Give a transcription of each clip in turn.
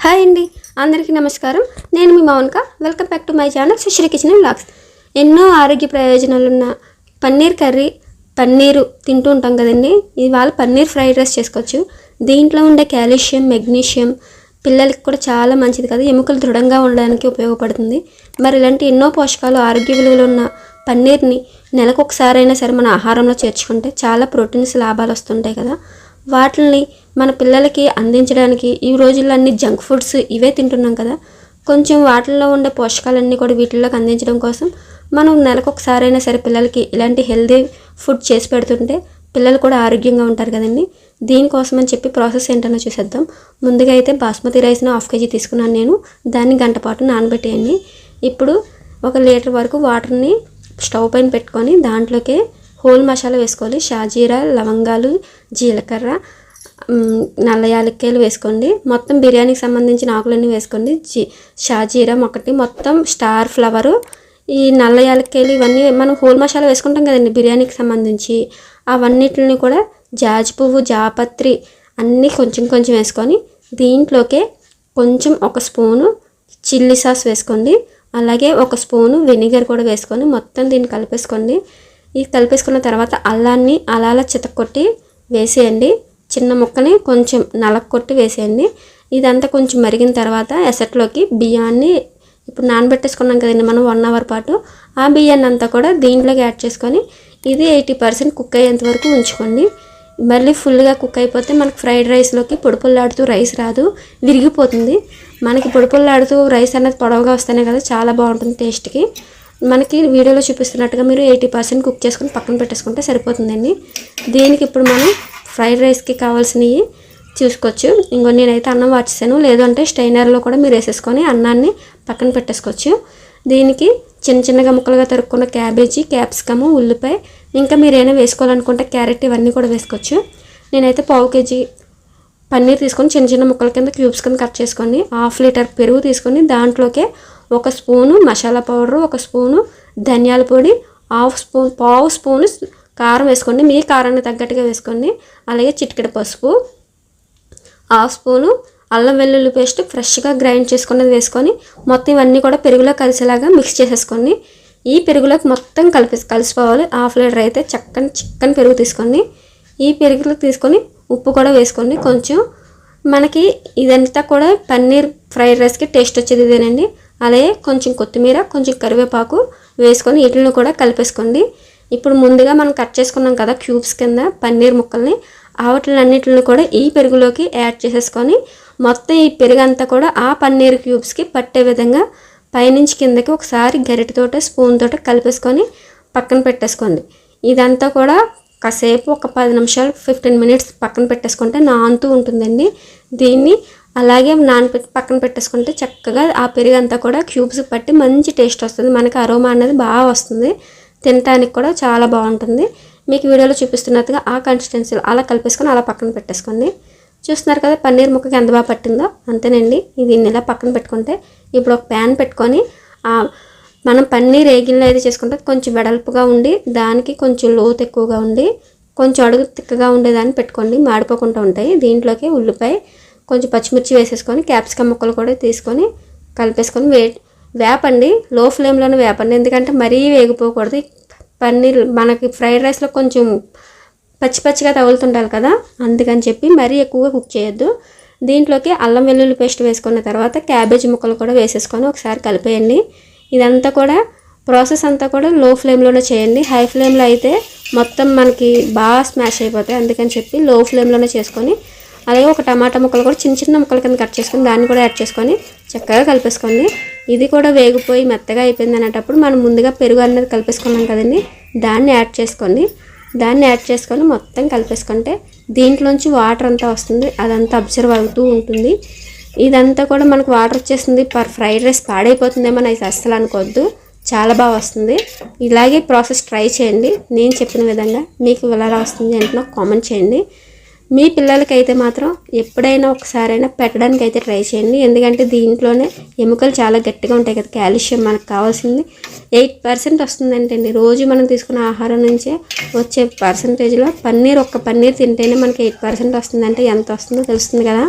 Hi అండి, అందరికీ నమస్కారం. నేను మీ Mounika. Welcome back to my channel Sushri kitchen and vlogs. ఎన్నో ఆరోగ్య ప్రయోజనాలున్న పన్నీర్ కర్రీ, పన్నీరు తింటూ ఉంటాం కదండి. ఇవాళ పన్నీర్ ఫ్రైడ్ రైస్ చేసుకోవచ్చు. దీంట్లో ఉండే కాల్షియం, మెగ్నీషియం పిల్లలకి కూడా చాలా మంచిది కదా, ఎముకలు దృఢంగా ఉండడానికి ఉపయోగపడుతుంది. మరి ఇలాంటి ఎన్నో పోషకాలు, ఆరోగ్య విలువలు ఉన్న పన్నీర్ని నెలకు ఒకసారైనా సరే మన ఆహారంలో చేర్చుకుంటే చాలా ప్రోటీన్స్ లాభాలు వస్తుంటాయి కదా. వాటిని మన పిల్లలకి అందించడానికి ఈ రోజుల్లో అన్ని జంక్ ఫుడ్స్ ఇవే తింటున్నాం కదా. కొంచెం వాటిల్లో ఉండే పోషకాలన్నీ కూడా వీటిల్లోకి అందించడం కోసం మనం నెలకు ఒకసారైనా సరే పిల్లలకి ఇలాంటి హెల్దీ ఫుడ్ చేసి పెడుతుంటే పిల్లలు కూడా ఆరోగ్యంగా ఉంటారు కదండి. దీనికోసం అని చెప్పి ప్రాసెస్ ఏంటన్నా చూసేద్దాం. ముందుగా అయితే బాస్మతి రైస్ని 1/2 kg తీసుకున్నాను నేను. దాన్ని గంట పాటు నానబెట్టేయండి. ఇప్పుడు 1 లీటర్ వరకు వాటర్ని స్టవ్ పైన పెట్టుకొని దాంట్లోకి హోల్ మసాలా వేసుకోవాలి. షాజీరా, లవంగాలు, జీలకర్ర, నల్ల యాలక్కాయలు వేసుకోండి. మొత్తం బిర్యానీకి సంబంధించిన ఆకులన్నీ వేసుకోండి. షాజీరా ఒకటి, మొత్తం స్టార్ ఫ్లవరు, ఈ నల్ల యాలక్కాయలు ఇవన్నీ మనం హోల్ మసాలా వేసుకుంటాం కదండి బిర్యానీకి సంబంధించి. అవన్నిటిని కూడా జాజి పువ్వు, జాపత్రి అన్నీ కొంచెం కొంచెం వేసుకొని దీంట్లోకే కొంచెం 1 స్పూను చిల్లీ సాస్ వేసుకోండి. అలాగే 1 స్పూను వెనిగర్ కూడా వేసుకొని మొత్తం దీన్ని కలిపేసుకోండి. ఇది కలిపేసుకున్న తర్వాత అల్లాన్ని అలా చితక్కొట్టి వేసేయండి. చిన్న ముక్కని కొంచెం నలక్కొట్టి వేసేయండి. ఇదంతా కొంచెం మరిగిన తర్వాత ఎసట్లోకి బియ్యాన్ని ఇప్పుడు నానబెట్టేసుకున్నాం కదండి మనం 1 అవర్ పాటు, ఆ బియ్యాన్ని అంతా కూడా దీంట్లోకి యాడ్ చేసుకొని ఇది 80% కుక్ అయ్యేంత వరకు ఉంచుకోండి. మళ్ళీ ఫుల్గా కుక్ అయిపోతే మనకి ఫ్రైడ్ రైస్లోకి పొడిపొల్లాడుతూ రైస్ రాదు, విరిగిపోతుంది. మనకి పొడిపొల్లాడుతూ రైస్ అనేది పొడవుగా వస్తేనే కదా చాలా బాగుంటుంది టేస్ట్కి. మనకి వీడియోలో చూపిస్తున్నట్టుగా మీరు 80% కుక్ చేసుకొని పక్కన పెట్టేసుకుంటే సరిపోతుందండి. దీనికి ఇప్పుడు మనం ఫ్రైడ్ రైస్కి కావాల్సినవి చూసుకోవచ్చు. ఇంకో నేనైతే అన్నం వాచేసాను, లేదంటే స్టైనర్లో కూడా మీరు వేసేసుకొని అన్నాన్ని పక్కన పెట్టేసుకోవచ్చు. దీనికి చిన్న చిన్నగా ముక్కలుగా తరుక్కున్న క్యాబేజీ, క్యాప్సికము, ఉల్లిపాయ, ఇంకా మీరు ఏమైనా వేసుకోవాలనుకుంటే క్యారెట్ ఇవన్నీ కూడా వేసుకోవచ్చు. నేనైతే 1/2 kg పన్నీర్ తీసుకొని చిన్న చిన్న ముక్కల కింద క్యూబ్స్ కింద కట్ చేసుకోండి. 1/2 లీటర్ పెరుగు తీసుకొని దాంట్లోకే 1 స్పూను మసాలా పౌడరు, 1 స్పూను ధనియాల పొడి, 1/2 స్పూను కారం వేసుకోండి. మీ కారాన్ని తగ్గట్టుగా వేసుకోండి. అలాగే చిటికెడు పసుపు, 1/2 స్పూను అల్లం వెల్లుల్లి పేస్ట్ ఫ్రెష్గా గ్రైండ్ చేసుకున్నది వేసుకొని మొత్తం ఇవన్నీ కూడా పెరుగులో కలిసేలాగా మిక్స్ చేసేసుకోండి. ఈ పెరుగులోకి మొత్తం కలిసిపోవాలి. 1/2 లీటర్ అయితే చిక్కని పెరుగు తీసుకోండి. ఈ పెరుగులో తీసుకొని ఉప్పు కూడా వేసుకోండి కొంచెం. మనకి ఇదంతా కూడా పన్నీర్ ఫ్రైడ్ రైస్కి టేస్ట్ వచ్చేది ఇదేనండి. అలాగే కొంచెం కొత్తిమీర, కొంచెం కరివేపాకు వేసుకొని వీటిని కూడా కలిపేసుకోండి. ఇప్పుడు ముందుగా మనం కట్ చేసుకున్నాం కదా క్యూబ్స్ కింద పన్నీర్ ముక్కల్ని, వాటిలన్నిటిని కూడా ఈ పెరుగులోకి యాడ్ చేసేసుకొని మొత్తం ఈ పెరుగు అంతా కూడా ఆ పన్నీర్ క్యూబ్స్కి పట్టే విధంగా పైనుంచి కిందకి ఒకసారి గరిటెతోటి స్పూన్ తోటి కలిపేసుకొని పక్కన పెట్టేసుకోండి. ఇదంతా కూడా కాసేపు ఒక 10 నిమిషాలు 15 మినిట్స్ పక్కన పెట్టేసుకుంటే నానుతూ ఉంటుందండి. దీన్ని అలాగే నానబెట్టి పక్కన పెట్టేసుకుంటే చక్కగా ఆ పెరుగు అంతా కూడా క్యూబ్స్ పట్టి మంచి టేస్ట్ వస్తుంది. మనకి అరోమా అనేది బాగా వస్తుంది, తినడానికి కూడా చాలా బాగుంటుంది. మీకు వీడియోలో చూపిస్తున్నట్టుగా ఆ కన్సిస్టెన్సీలో అలా కలిపేసుకొని అలా పక్కన పెట్టేసుకోండి. చూస్తున్నారు కదా పన్నీర్ ముక్కకి ఎంత బాగా పట్టిందో, అంతేనండి. దీన్ని ఇలా పక్కన పెట్టుకుంటే ఇప్పుడు ఒక ప్యాన్ పెట్టుకొని మనం పన్నీర్ ఏ గిన్నెలో అయితే చేసుకుంటే కొంచెం వెడల్పుగా ఉండి దానికి కొంచెం లోతు ఎక్కువగా ఉండి కొంచెం అడుగు తిక్కగా ఉండేదాన్ని పెట్టుకోండి, మాడిపోకుండా ఉంటాయి. దీంట్లోకి ఉల్లిపాయ, కొంచెం పచ్చిమిర్చి వేసేసుకొని క్యాప్సికమ్ ముక్కలు కూడా తీసుకొని కలిపేసుకొని వేపండి. లో ఫ్లేమ్లోనే వేపండి, ఎందుకంటే మరీ వేగిపోకూడదు. పన్నీర్ మనకి ఫ్రైడ్ రైస్లో కొంచెం పచ్చిగా తగులుతుండాలి కదా, అందుకని చెప్పి మరీ ఎక్కువగా కుక్ చేయొద్దు. దీంట్లోకి అల్లం వెల్లుల్లి పేస్ట్ వేసుకున్న తర్వాత క్యాబేజీ ముక్కలు కూడా వేసేసుకొని ఒకసారి కలిపేయండి. ఇదంతా కూడా ప్రాసెస్ అంతా కూడా లో ఫ్లేమ్లోనే చేయండి. హై ఫ్లేమ్లో అయితే మొత్తం మనకి బాగా స్మాష్ అయిపోతాయి, అందుకని చెప్పి లో ఫ్లేమ్లోనే చేసుకొని అలాగే ఒక టమాటా ముక్కలు కూడా చిన్న చిన్న ముక్కల కింద కట్ చేసుకొని దాన్ని కూడా యాడ్ చేసుకొని చక్కగా కలిపేసుకోండి. ఇది కూడా వేగిపోయి మెత్తగా అయిపోయింది అనేటప్పుడు మనం ముందుగా పెరుగు అనేది కలిపేసుకున్నాం కదండి, దాన్ని యాడ్ చేసుకోండి. దాన్ని యాడ్ చేసుకొని మొత్తం కలిపేసుకుంటే దీంట్లోంచి వాటర్ అంతా వస్తుంది, అదంతా అబ్జర్వ్ అవుతూ ఉంటుంది. ఇదంతా కూడా మనకు వాటర్ వచ్చేస్తుంది, ఫ్రైడ్ రైస్ పాడైపోతుందేమో అయితే అస్సలు అనుకోవద్దు, చాలా బాగా వస్తుంది. ఇలాగే ప్రాసెస్ ట్రై చేయండి. నేను చెప్పిన విధంగా మీకు ఎలా వస్తుంది అంటే నాకు కామెంట్ చేయండి. మీ పిల్లలకైతే మాత్రం ఎప్పుడైనా ఒకసారైనా పెట్టడానికి అయితే ట్రై చేయండి, ఎందుకంటే దీంట్లోనే ఎముకలు చాలా గట్టిగా ఉంటాయి కదా, కాల్షియం మనకు కావాల్సింది 8% వస్తుందంటండి. రోజు మనం తీసుకున్న ఆహారం నుంచే వచ్చే పర్సంటేజ్లో ఒక్క పన్నీర్ తింటేనే మనకి 8% వస్తుందంటే ఎంత వస్తుందో తెలుస్తుంది కదా.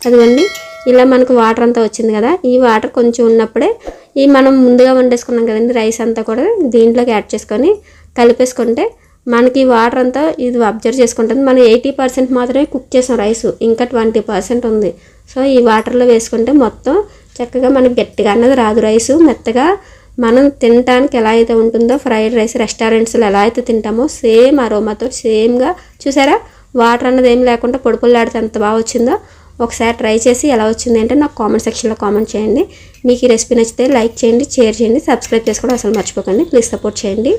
అదిగోండి ఇలా మనకు వాటర్ అంతా వచ్చింది కదా, ఈ వాటర్ కొంచెం ఉన్నప్పుడే ఈ మనం ముందుగా వండేసుకున్నాం కదండి రైస్ అంతా కూడా దీంట్లోకి యాడ్ చేసుకొని కలిపేసుకుంటే మనకి వాటర్ అంతా ఇది అబ్జర్వ్ చేసుకుంటుంది. మనం 80% మాత్రమే కుక్ చేసాం రైస్, ఇంకా 20% ఉంది. సో ఈ వాటర్లో వేసుకుంటే మొత్తం చక్కగా మనకి గట్టిగా అన్నది రాదు, రైసు మెత్తగా మనం తినడానికి ఎలా అయితే ఉంటుందో ఫ్రైడ్ రైస్ రెస్టారెంట్స్లో ఎలా అయితే తింటామో సేమ్ అరోమాతో సేమ్గా చూసారా, వాటర్ అన్నది ఏం లేకుండా పొడిపొల్లాడితే ఎంత బాగా వచ్చిందో. ఒకసారి ట్రై చేసి ఎలా వచ్చింది అంటే నాకు కామెంట్ సెక్షన్లో కామెంట్ చేయండి. మీకు ఈ రెసిపీ నచ్చితే లైక్ చేయండి, షేర్ చేయండి, సబ్స్క్రైబ్ చేసుకోవడం అసలు మర్చిపోకండి. ప్లీజ్ సపోర్ట్ చేయండి.